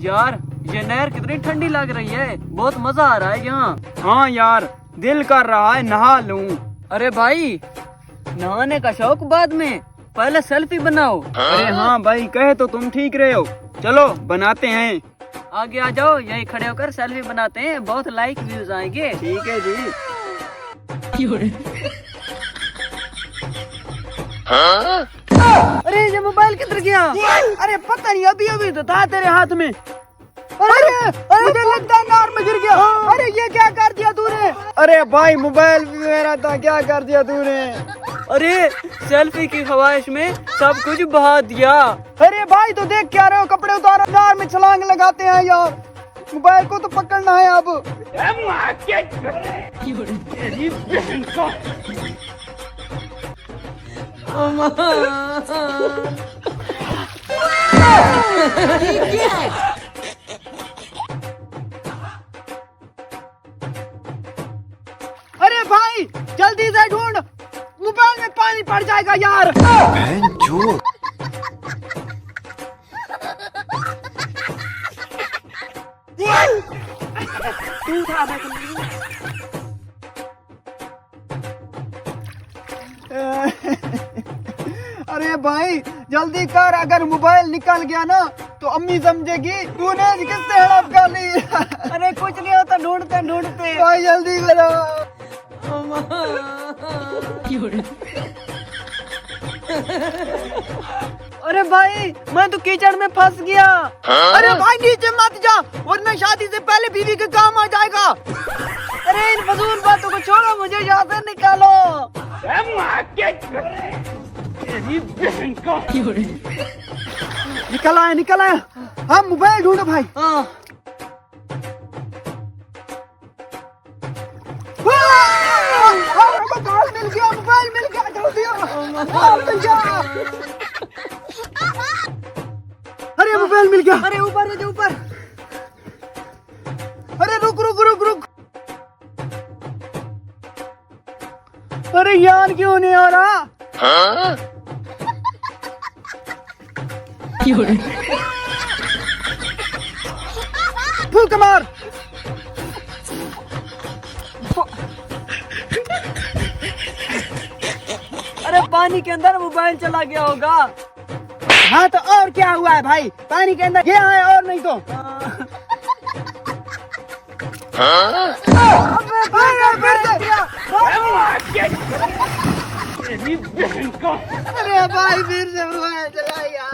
यार ये नहर कितनी ठंडी लग रही है, बहुत मजा आ रहा है यहाँ। हाँ यार, दिल कर रहा है नहा लूं। अरे भाई, नहाने का शौक बाद में, पहले सेल्फी बनाओ। अरे हाँ भाई, कहे तो तुम ठीक रहे हो। चलो बनाते हैं। आगे आ जाओ, यहीं खड़े होकर सेल्फी बनाते हैं, बहुत लाइक व्यूज आएंगे। ठीक है जी। अरे ये मोबाइल किधर गया? अरे पता नहीं, अभी अभी तो था तेरे हाथ में। अरे मुझे लगता है नहर में गिर गया। अरे ये क्या कर दिया तूने? अरे भाई, मोबाइल भी मेरा था, क्या कर दिया तूने? अरे सेल्फी की ख्वाहिश में सब कुछ बहा दिया। अरे भाई, तो देख क्या रहे हो, कपड़े उतारो, नहर में छलांग लगाते हैं यार। मोबाइल को तो पकड़ना है अब। अरे भाई, जल्दी से ढूंढ, मोबाइल में पानी पड़ जाएगा यार। तू उठा दे। अरे भाई जल्दी कर, अगर मोबाइल निकल गया ना तो अम्मी समझेगी तूने किससे हड़प कर ली। अरे कुछ नहीं होता, ढूंढते ढूंढते। भाई जल्दी करो। अरे भाई, मैं तो कीचड़ में फंस गया। अरे भाई नीचे मत जा, वरना शादी से पहले बीवी के काम आ जाएगा। अरे इन फजूल बातों को छोड़ो, मुझे यहाँ से निकालो। निकल आया, निकल आया। हाँ, मोबाइल ढूंढो भाई। हाँ। मोबाइल मिल गया, मोबाइल मिल गया, जल्दी मिल गया। अरे मोबाइल मिल गया। अरे ऊपर हो जा, ऊपर। अरे रुक रुक रुक रुक। अरे यार क्यों नहीं आ रहा? फूक मार। अरे पानी के अंदर मोबाइल चला गया होगा। हाँ तो और क्या हुआ है भाई, पानी के अंदर गया है और नहीं तो। अरे भाई फिर से मोबाइल चला गया।